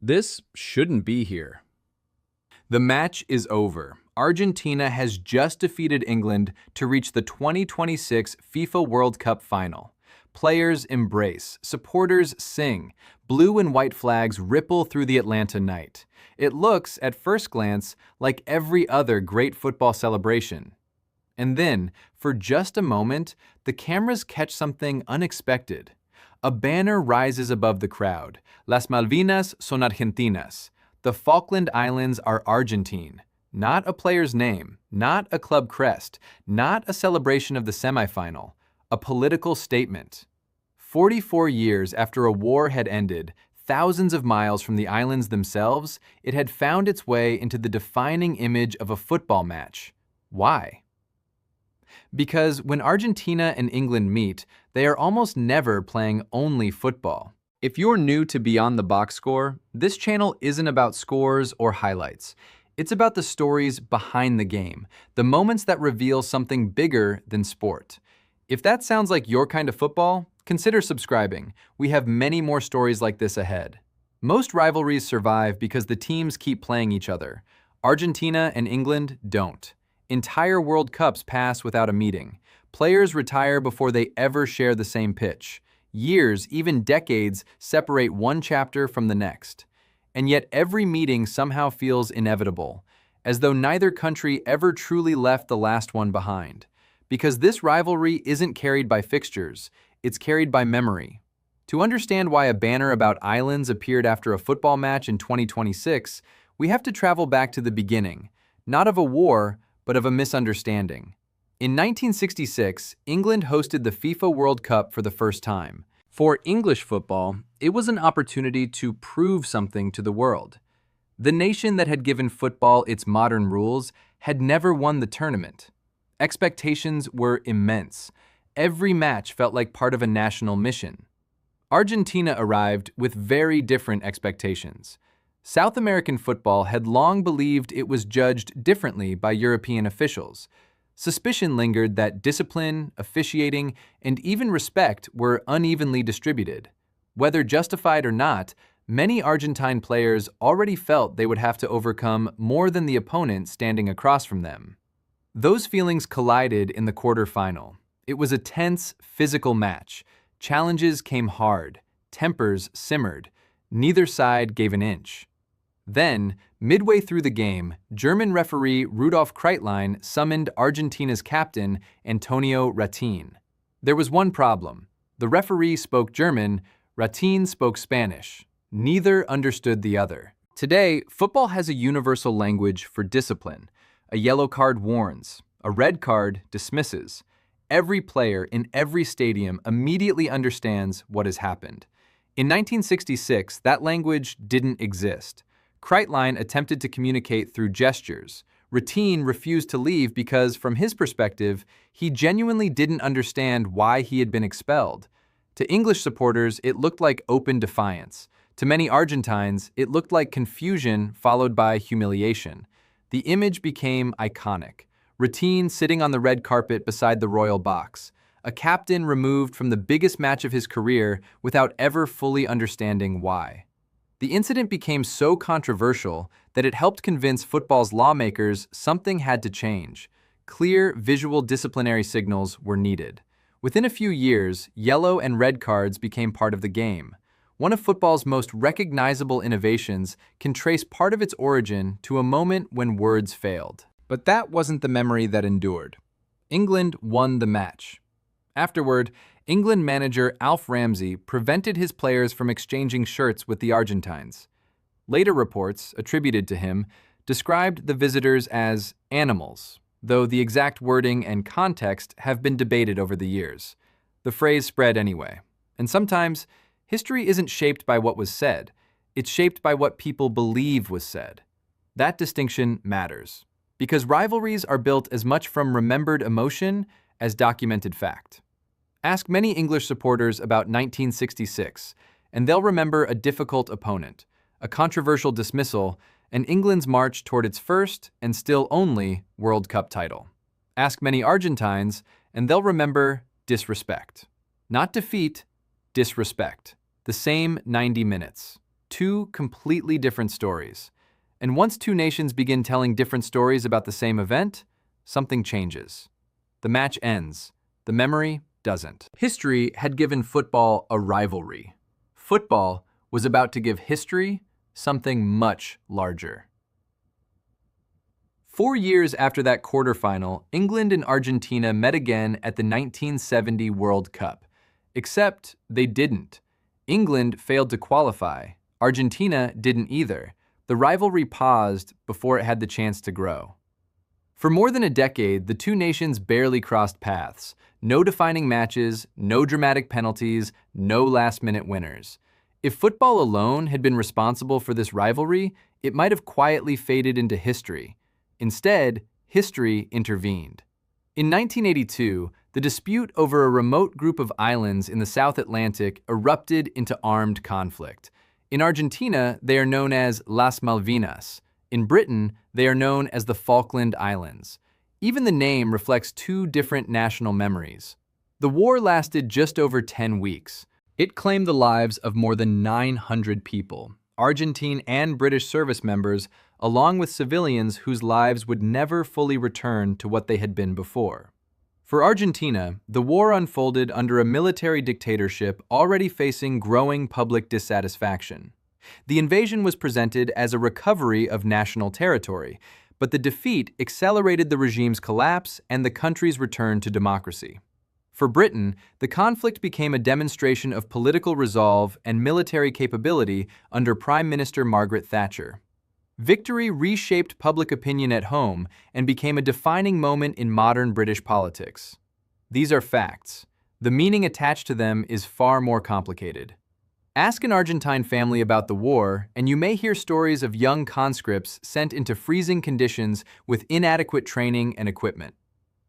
This shouldn't be here. The match is over. Argentina has just defeated England to reach the 2026 FIFA World Cup final. Players embrace, supporters sing, blue and white flags ripple through the Atlanta night. It looks, at first glance, like every other great football celebration. And then, for just a moment, the cameras catch something unexpected. A banner rises above the crowd. Las Malvinas son Argentinas. The Falkland Islands are Argentine. Not a player's name, not a club crest, not a celebration of the semifinal. A political statement. 44 years after a war had ended, thousands of miles from the islands themselves, it had found its way into the defining image of a football match. Why? Because when Argentina and England meet, they are almost never playing only football. If you're new to Beyond the Box Score, this channel isn't about scores or highlights. It's about the stories behind the game, the moments that reveal something bigger than sport. If that sounds like your kind of football, consider subscribing. We have many more stories like this ahead. Most rivalries survive because the teams keep playing each other. Argentina and England don't. Entire World Cups pass without a meeting. Players retire before they ever share the same pitch. Years, even decades, separate one chapter from the next. And yet every meeting somehow feels inevitable, as though neither country ever truly left the last one behind. Because this rivalry isn't carried by fixtures, it's carried by memory. To understand why a banner about islands appeared after a football match in 2026, we have to travel back to the beginning, not of a war, but of a misunderstanding. In 1966, England hosted the FIFA World Cup for the first time. For English football, it was an opportunity to prove something to the world. The nation that had given football its modern rules had never won the tournament. Expectations were immense. Every match felt like part of a national mission. Argentina arrived with very different expectations. South American football had long believed it was judged differently by European officials. Suspicion lingered that discipline, officiating, and even respect were unevenly distributed. Whether justified or not, many Argentine players already felt they would have to overcome more than the opponent standing across from them. Those feelings collided in the quarterfinal. It was a tense, physical match. Challenges came hard. Tempers simmered. Neither side gave an inch. Then, midway through the game, German referee Rudolf Kreitlein summoned Argentina's captain, Antonio Rattín. There was one problem. The referee spoke German, Rattín spoke Spanish. Neither understood the other. Today, football has a universal language for discipline. A yellow card warns. A red card dismisses. Every player in every stadium immediately understands what has happened. In 1966, that language didn't exist. Kreitlein attempted to communicate through gestures. Rattín refused to leave because, from his perspective, he genuinely didn't understand why he had been expelled. To English supporters, it looked like open defiance. To many Argentines, it looked like confusion followed by humiliation. The image became iconic. Rattín sitting on the red carpet beside the royal box. A captain removed from the biggest match of his career without ever fully understanding why. The incident became so controversial that it helped convince football's lawmakers something had to change. Clear, visual disciplinary signals were needed. Within a few years, yellow and red cards became part of the game. One of football's most recognizable innovations can trace part of its origin to a moment when words failed. But that wasn't the memory that endured. England won the match. Afterward, England manager Alf Ramsey prevented his players from exchanging shirts with the Argentines. Later reports, attributed to him, described the visitors as animals, though the exact wording and context have been debated over the years. The phrase spread anyway. And sometimes, history isn't shaped by what was said, it's shaped by what people believe was said. That distinction matters, because rivalries are built as much from remembered emotion as documented fact. Ask many English supporters about 1966, and they'll remember a difficult opponent, a controversial dismissal, and England's march toward its first, and still only, World Cup title. Ask many Argentines, and they'll remember disrespect. Not defeat, disrespect. The same 90 minutes. Two completely different stories. And once two nations begin telling different stories about the same event, something changes. The match ends. The memory doesn't. History had given football a rivalry. Football was about to give history something much larger. 4 years after that quarterfinal, England and Argentina met again at the 1970 World Cup. Except they didn't. England failed to qualify. Argentina didn't either. The rivalry paused before it had the chance to grow. For more than a decade, the two nations barely crossed paths. No defining matches, no dramatic penalties, no last-minute winners. If football alone had been responsible for this rivalry, it might have quietly faded into history. Instead, history intervened. In 1982, the dispute over a remote group of islands in the South Atlantic erupted into armed conflict. In Argentina, they are known as Las Malvinas. In Britain, they are known as the Falkland Islands. Even the name reflects two different national memories. The war lasted just over 10 weeks. It claimed the lives of more than 900 people, Argentine and British service members, along with civilians whose lives would never fully return to what they had been before. For Argentina, the war unfolded under a military dictatorship already facing growing public dissatisfaction. The invasion was presented as a recovery of national territory, but the defeat accelerated the regime's collapse and the country's return to democracy. For Britain, the conflict became a demonstration of political resolve and military capability under Prime Minister Margaret Thatcher. Victory reshaped public opinion at home and became a defining moment in modern British politics. These are facts. The meaning attached to them is far more complicated. Ask an Argentine family about the war, and you may hear stories of young conscripts sent into freezing conditions with inadequate training and equipment.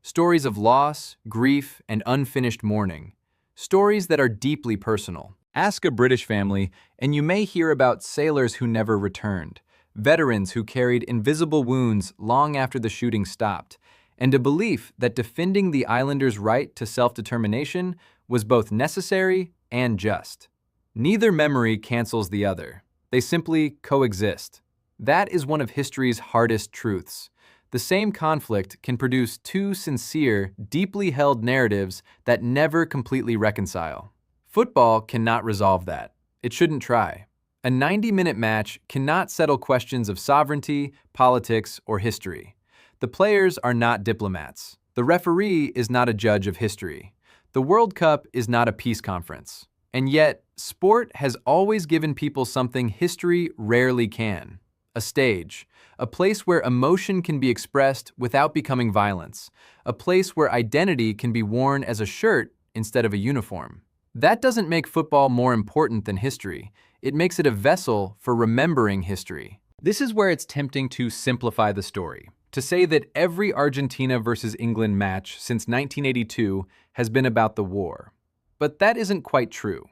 Stories of loss, grief, and unfinished mourning. Stories that are deeply personal. Ask a British family, and you may hear about sailors who never returned, veterans who carried invisible wounds long after the shooting stopped, and a belief that defending the islanders' right to self-determination was both necessary and just. Neither memory cancels the other. They simply coexist. That is one of history's hardest truths. The same conflict can produce two sincere, deeply held narratives that never completely reconcile. Football cannot resolve that. It shouldn't try. A 90-minute match cannot settle questions of sovereignty, politics, or history. The players are not diplomats. The referee is not a judge of history. The World Cup is not a peace conference. And yet, sport has always given people something history rarely can. A stage. A place where emotion can be expressed without becoming violence. A place where identity can be worn as a shirt instead of a uniform. That doesn't make football more important than history. It makes it a vessel for remembering history. This is where it's tempting to simplify the story, to say that every Argentina versus England match since 1982 has been about the war. But that isn't quite true.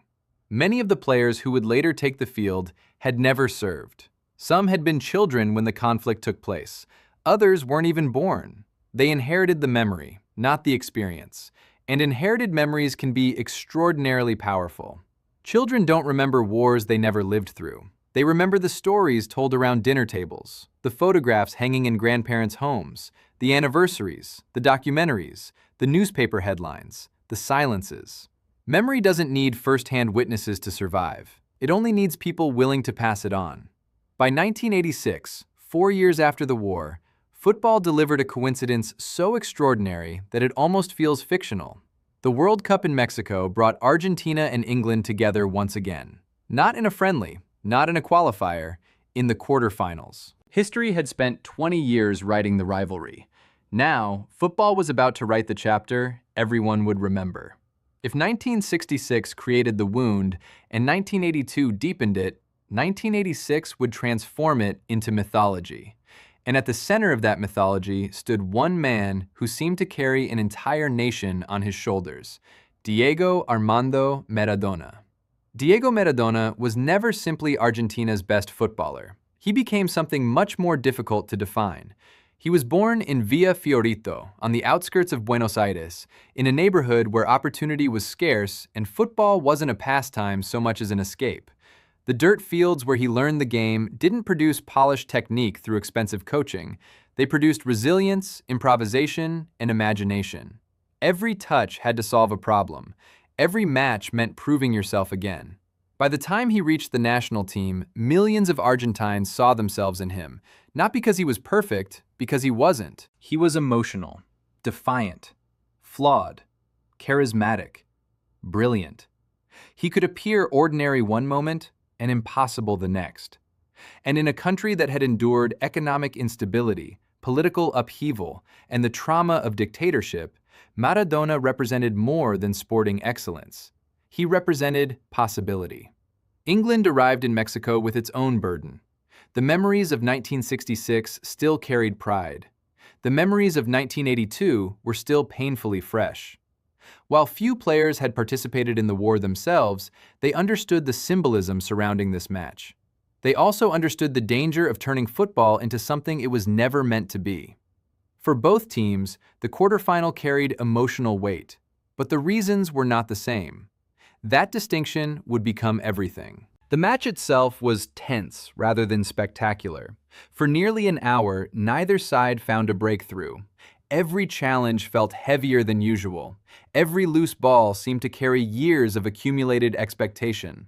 Many of the players who would later take the field had never served. Some had been children when the conflict took place. Others weren't even born. They inherited the memory, not the experience. And inherited memories can be extraordinarily powerful. Children don't remember wars they never lived through. They remember the stories told around dinner tables, the photographs hanging in grandparents' homes, the anniversaries, the documentaries, the newspaper headlines, the silences. Memory doesn't need first-hand witnesses to survive. It only needs people willing to pass it on. By 1986, 4 years after the war, football delivered a coincidence so extraordinary that it almost feels fictional. The World Cup in Mexico brought Argentina and England together once again. Not in a friendly, not in a qualifier, in the quarterfinals. History had spent 20 years writing the rivalry. Now, football was about to write the chapter everyone would remember. If 1966 created the wound and 1982 deepened it, 1986 would transform it into mythology. And at the center of that mythology stood one man who seemed to carry an entire nation on his shoulders, Diego Armando Maradona. Diego Maradona was never simply Argentina's best footballer. He became something much more difficult to define. He was born in Villa Fiorito, on the outskirts of Buenos Aires, in a neighborhood where opportunity was scarce and football wasn't a pastime so much as an escape. The dirt fields where he learned the game didn't produce polished technique through expensive coaching. They produced resilience, improvisation, and imagination. Every touch had to solve a problem. Every match meant proving yourself again. By the time he reached the national team, millions of Argentines saw themselves in him, not because he was perfect, because he wasn't. He was emotional, defiant, flawed, charismatic, brilliant. He could appear ordinary one moment and impossible the next. And in a country that had endured economic instability, political upheaval, and the trauma of dictatorship, Maradona represented more than sporting excellence. He represented possibility. England arrived in Mexico with its own burden. The memories of 1966 still carried pride. The memories of 1982 were still painfully fresh. While few players had participated in the war themselves, they understood the symbolism surrounding this match. They also understood the danger of turning football into something it was never meant to be. For both teams, the quarterfinal carried emotional weight, but the reasons were not the same. That distinction would become everything. The match itself was tense rather than spectacular. For nearly an hour, neither side found a breakthrough. Every challenge felt heavier than usual. Every loose ball seemed to carry years of accumulated expectation.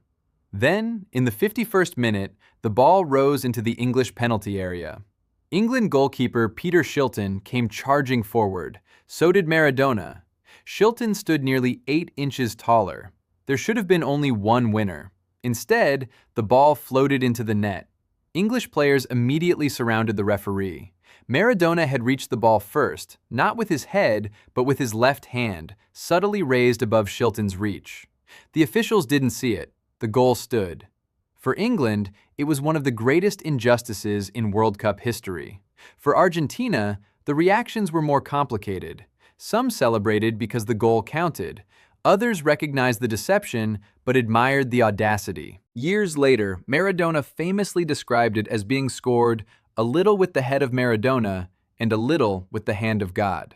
Then, in the 51st minute, the ball rose into the English penalty area. England goalkeeper Peter Shilton came charging forward. So did Maradona. Shilton stood nearly 8 inches taller. There should have been only one winner. Instead, the ball floated into the net. English players immediately surrounded the referee. Maradona had reached the ball first, not with his head, but with his left hand, subtly raised above Shilton's reach. The officials didn't see it. The goal stood. For England, it was one of the greatest injustices in World Cup history. For Argentina, the reactions were more complicated. Some celebrated because the goal counted. Others recognized the deception, but admired the audacity. Years later, Maradona famously described it as being scored "a little with the head of Maradona and a little with the hand of God."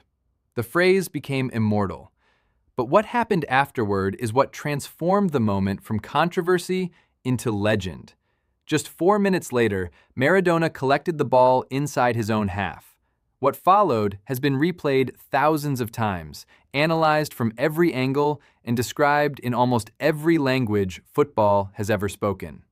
The phrase became immortal. But what happened afterward is what transformed the moment from controversy into legend. Just 4 minutes later, Maradona collected the ball inside his own half. What followed has been replayed thousands of times, analyzed from every angle, and described in almost every language football has ever spoken.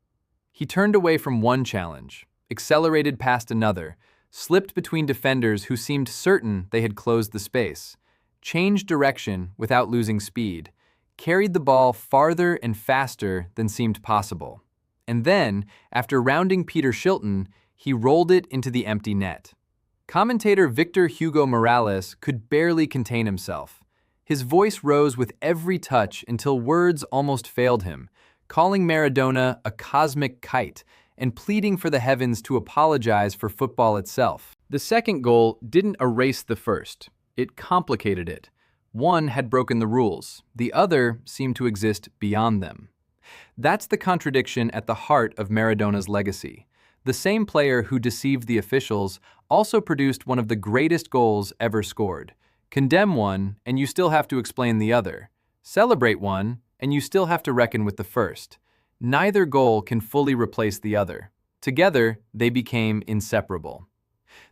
He turned away from one challenge, accelerated past another, slipped between defenders who seemed certain they had closed the space, changed direction without losing speed, carried the ball farther and faster than seemed possible. And then, after rounding Peter Shilton, he rolled it into the empty net. Commentator Victor Hugo Morales could barely contain himself. His voice rose with every touch until words almost failed him, calling Maradona a cosmic kite and pleading for the heavens to apologize for football itself. The second goal didn't erase the first. It complicated it. One had broken the rules. The other seemed to exist beyond them. That's the contradiction at the heart of Maradona's legacy. The same player who deceived the officials also produced one of the greatest goals ever scored. Condemn one, and you still have to explain the other. Celebrate one, and you still have to reckon with the first. Neither goal can fully replace the other. Together, they became inseparable.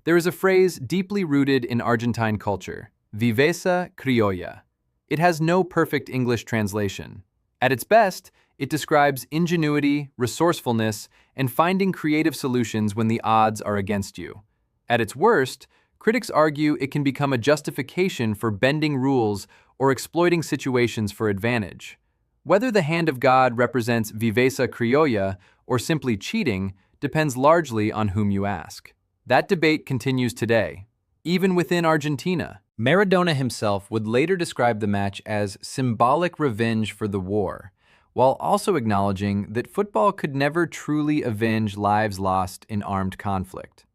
There is a phrase deeply rooted in Argentine culture, viveza criolla. It has no perfect English translation. At its best, it describes ingenuity, resourcefulness, and finding creative solutions when the odds are against you. At its worst, critics argue it can become a justification for bending rules or exploiting situations for advantage. Whether the hand of God represents viveza criolla or simply cheating depends largely on whom you ask. That debate continues today, even within Argentina. Maradona himself would later describe the match as symbolic revenge for the war, while also acknowledging that football could never truly avenge lives lost in armed conflict.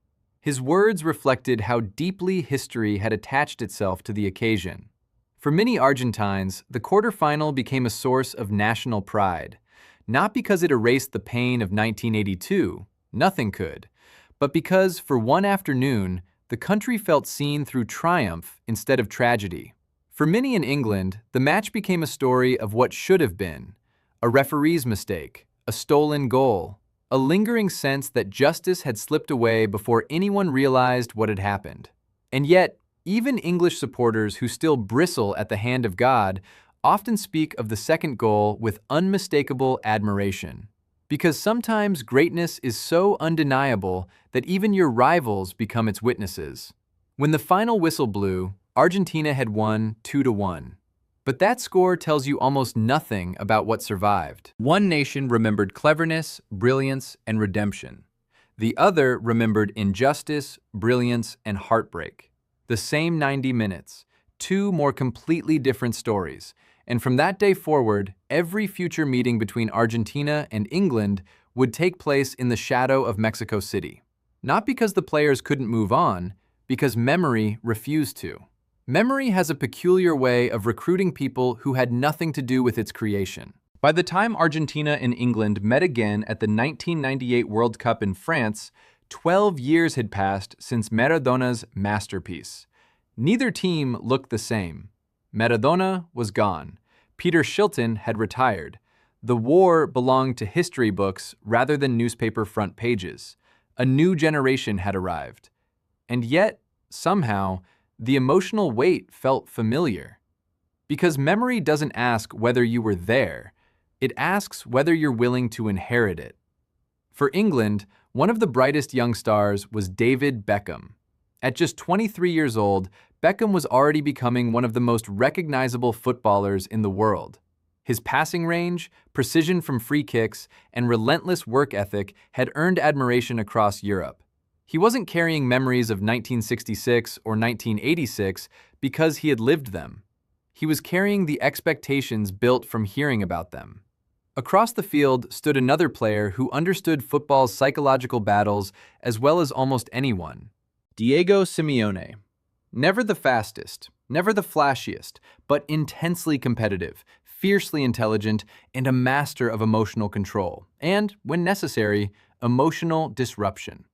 His words reflected how deeply history had attached itself to the occasion. For many Argentines, the quarterfinal became a source of national pride, not because it erased the pain of 1982, nothing could, but because, for one afternoon, the country felt seen through triumph instead of tragedy. For many in England, the match became a story of what should have been: a referee's mistake, a stolen goal, a lingering sense that justice had slipped away before anyone realized what had happened. And yet, even English supporters who still bristle at the hand of God often speak of the second goal with unmistakable admiration. Because sometimes greatness is so undeniable that even your rivals become its witnesses. When the final whistle blew, Argentina had won 2-1. But that score tells you almost nothing about what survived. One nation remembered cleverness, brilliance, and redemption. The other remembered injustice, brilliance, and heartbreak. The same 90 minutes, two more completely different stories. And from that day forward, every future meeting between Argentina and England would take place in the shadow of Mexico City. Not because the players couldn't move on, because memory refused to. Memory has a peculiar way of recruiting people who had nothing to do with its creation. By the time Argentina and England met again at the 1998 World Cup in France, 12 years had passed since Maradona's masterpiece. Neither team looked the same. Maradona was gone. Peter Shilton had retired. The war belonged to history books rather than newspaper front pages. A new generation had arrived. And yet, somehow, the emotional weight felt familiar. Because memory doesn't ask whether you were there, it asks whether you're willing to inherit it. For England, one of the brightest young stars was David Beckham. At just 23 years old, Beckham was already becoming one of the most recognizable footballers in the world. His passing range, precision from free kicks, and relentless work ethic had earned admiration across Europe. He wasn't carrying memories of 1966 or 1986 because he had lived them. He was carrying the expectations built from hearing about them. Across the field stood another player who understood football's psychological battles as well as almost anyone. Diego Simeone. Never the fastest, never the flashiest, but intensely competitive, fiercely intelligent, and a master of emotional control, and, when necessary, emotional disruption.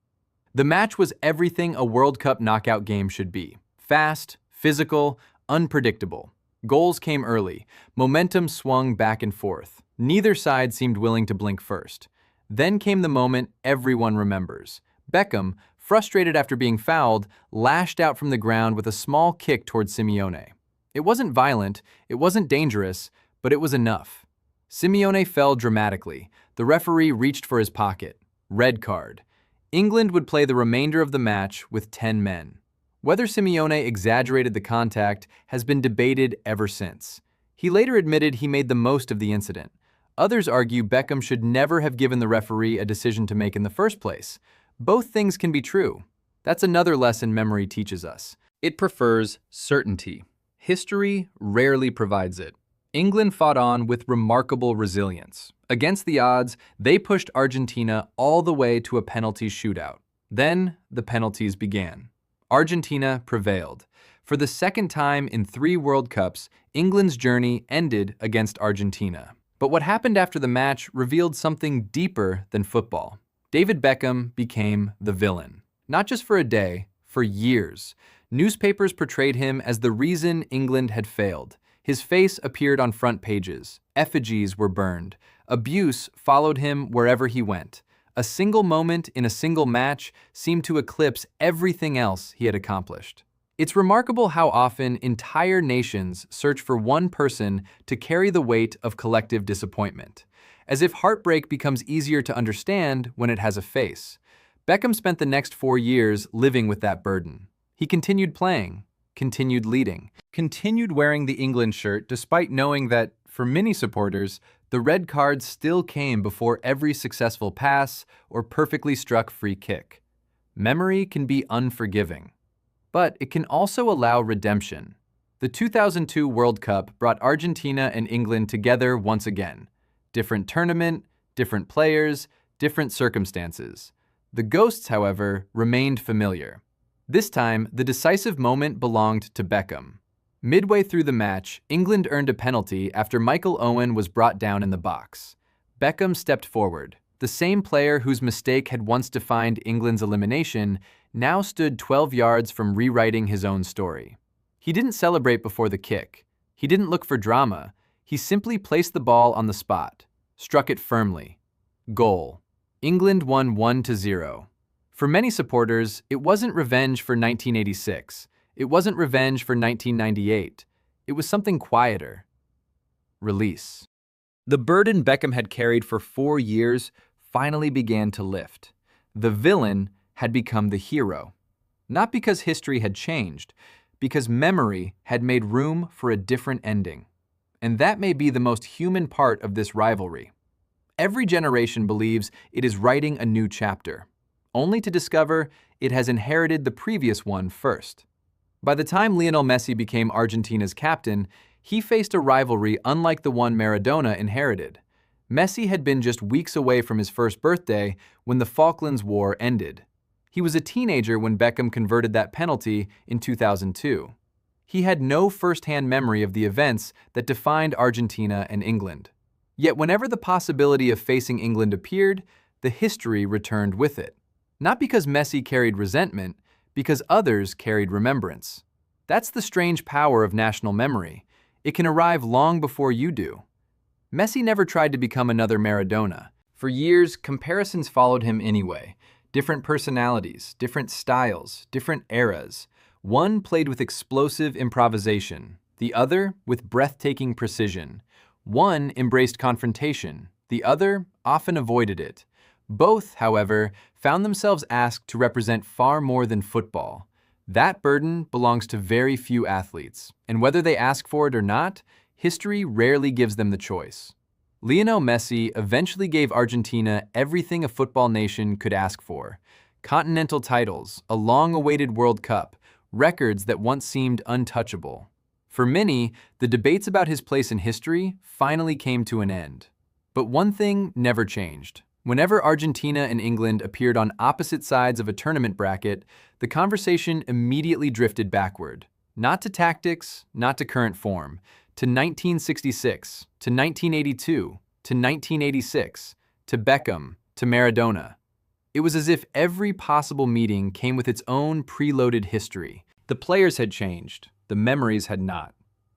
The match was everything a World Cup knockout game should be. Fast, physical, unpredictable. Goals came early. Momentum swung back and forth. Neither side seemed willing to blink first. Then came the moment everyone remembers. Beckham, frustrated after being fouled, lashed out from the ground with a small kick towards Simeone. It wasn't violent, it wasn't dangerous, but it was enough. Simeone fell dramatically. The referee reached for his pocket. Red card. England would play the remainder of the match with 10 men. Whether Simeone exaggerated the contact has been debated ever since. He later admitted he made the most of the incident. Others argue Beckham should never have given the referee a decision to make in the first place. Both things can be true. That's another lesson memory teaches us. It prefers certainty. History rarely provides it. England fought on with remarkable resilience. Against the odds, they pushed Argentina all the way to a penalty shootout. Then, the penalties began. Argentina prevailed. For the second time in 3 World Cups, England's journey ended against Argentina. But what happened after the match revealed something deeper than football. David Beckham became the villain. Not just for a day, for years. Newspapers portrayed him as the reason England had failed. His face appeared on front pages. Effigies were burned. Abuse followed him wherever he went. A single moment in a single match seemed to eclipse everything else he had accomplished. It's remarkable how often entire nations search for one person to carry the weight of collective disappointment. As if heartbreak becomes easier to understand when it has a face. Beckham spent the next 4 years living with that burden. He continued playing, continued leading, continued wearing the England shirt despite knowing that, for many supporters, the red cards still came before every successful pass or perfectly struck free kick. Memory can be unforgiving, but it can also allow redemption. The 2002 World Cup brought Argentina and England together once again. Different tournament, different players, different circumstances. The ghosts, however, remained familiar. This time, the decisive moment belonged to Beckham. Midway through the match, England earned a penalty after Michael Owen was brought down in the box. Beckham stepped forward. The same player whose mistake had once defined England's elimination now stood 12 yards from rewriting his own story. He didn't celebrate before the kick. He didn't look for drama. He simply placed the ball on the spot, struck it firmly. Goal: England won 1-0. For many supporters, it wasn't revenge for 1986. It wasn't revenge for 1998. It was something quieter. Release. The burden Beckham had carried for 4 years finally began to lift. The villain had become the hero. Not because history had changed, because memory had made room for a different ending. And that may be the most human part of this rivalry. Every generation believes it is writing a new chapter, only to discover it has inherited the previous one first. By the time Lionel Messi became Argentina's captain, he faced a rivalry unlike the one Maradona inherited. Messi had been just weeks away from his first birthday when the Falklands War ended. He was a teenager when Beckham converted that penalty in 2002. He had no first-hand memory of the events that defined Argentina and England. Yet whenever the possibility of facing England appeared, the history returned with it. Not because Messi carried resentment, because others carried remembrance. That's the strange power of national memory. It can arrive long before you do. Messi never tried to become another Maradona. For years, comparisons followed him anyway. Different personalities, different styles, different eras. One played with explosive improvisation, the other with breathtaking precision. One embraced confrontation, the other often avoided it. Both, however, found themselves asked to represent far more than football. That burden belongs to very few athletes, and whether they ask for it or not, history rarely gives them the choice. Lionel Messi eventually gave Argentina everything a football nation could ask for: continental titles, a long-awaited World Cup, records that once seemed untouchable. For many, the debates about his place in history finally came to an end. But one thing never changed. Whenever Argentina and England appeared on opposite sides of a tournament bracket, the conversation immediately drifted backward. Not to tactics, not to current form, to 1966, to 1982, to 1986, to Beckham, to Maradona. It was as if every possible meeting came with its own preloaded history. The players had changed, the memories had not.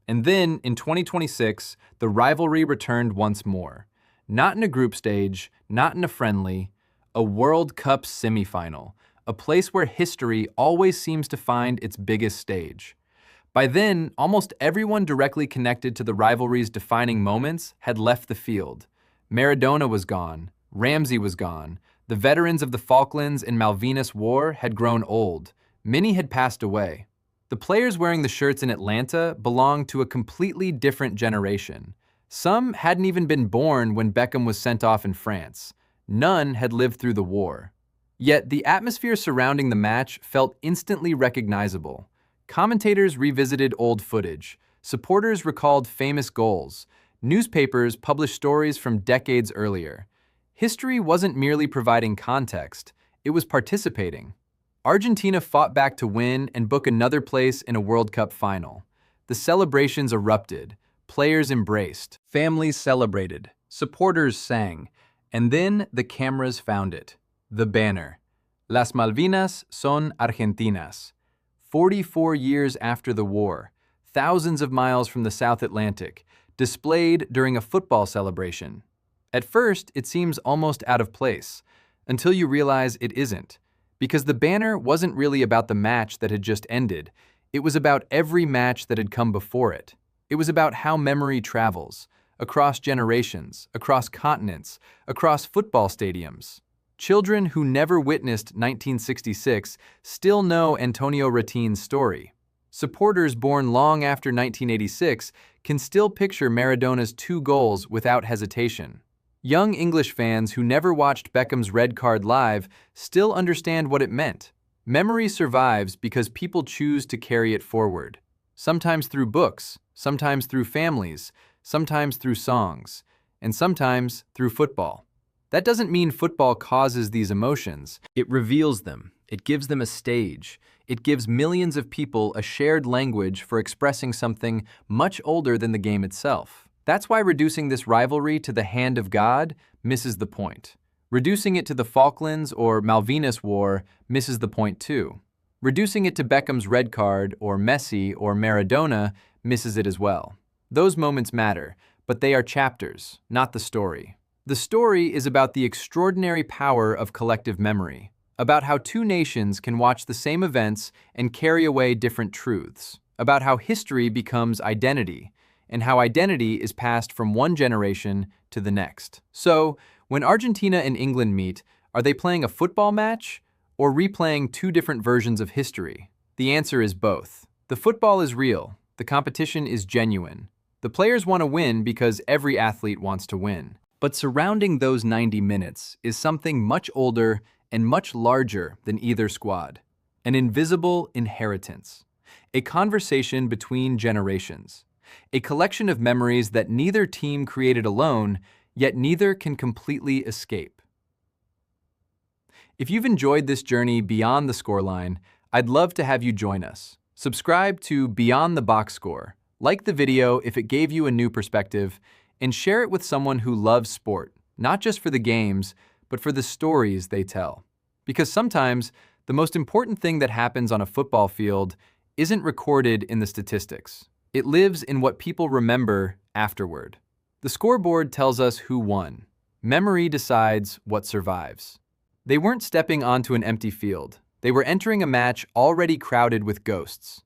And then, in 2026, the rivalry returned once more. Not in a group stage, not in a friendly, a World Cup semifinal, a place where history always seems to find its biggest stage. By then, almost everyone directly connected to the rivalry's defining moments had left the field. Maradona was gone, Ramsey was gone, the veterans of the Falklands and Malvinas War had grown old, many had passed away. The players wearing the shirts in Atlanta belonged to a completely different generation. Some hadn't even been born when Beckham was sent off in France. None had lived through the war. Yet the atmosphere surrounding the match felt instantly recognizable. Commentators revisited old footage. Supporters recalled famous goals. Newspapers published stories from decades earlier. History wasn't merely providing context, it was participating. Argentina fought back to win and book another place in a World Cup final. The celebrations erupted, players embraced, families celebrated, supporters sang, and then the cameras found it. The banner. Las Malvinas son Argentinas. 44 years after the war, thousands of miles from the South Atlantic, displayed during a football celebration. At first, it seems almost out of place, until you realize it isn't. Because the banner wasn't really about the match that had just ended. It was about every match that had come before it. It was about how memory travels, across generations, across continents, across football stadiums. Children who never witnessed 1966 still know Antonio Rattin's story. Supporters born long after 1986 can still picture Maradona's 2 goals without hesitation. Young English fans who never watched Beckham's red card live still understand what it meant. Memory survives because people choose to carry it forward. Sometimes through books, sometimes through families, sometimes through songs, and sometimes through football. That doesn't mean football causes these emotions. It reveals them. It gives them a stage. It gives millions of people a shared language for expressing something much older than the game itself. That's why reducing this rivalry to the hand of God misses the point. Reducing it to the Falklands or Malvinas War misses the point too. Reducing it to Beckham's red card or Messi or Maradona misses it as well. Those moments matter, but they are chapters, not the story. The story is about the extraordinary power of collective memory, about how two nations can watch the same events and carry away different truths, about how history becomes identity, and how identity is passed from one generation to the next. So, when Argentina and England meet, are they playing a football match or replaying two different versions of history? The answer is both. The football is real. The competition is genuine. The players want to win because every athlete wants to win. But surrounding those 90 minutes is something much older and much larger than either squad. An invisible inheritance. A conversation between generations. A collection of memories that neither team created alone, yet neither can completely escape. If you've enjoyed this journey beyond the scoreline, I'd love to have you join us. Subscribe to Beyond the Box Score, like the video if it gave you a new perspective, and share it with someone who loves sport, not just for the games, but for the stories they tell. Because sometimes, the most important thing that happens on a football field isn't recorded in the statistics. It lives in what people remember afterward. The scoreboard tells us who won. Memory decides what survives. They weren't stepping onto an empty field. They were entering a match already crowded with ghosts.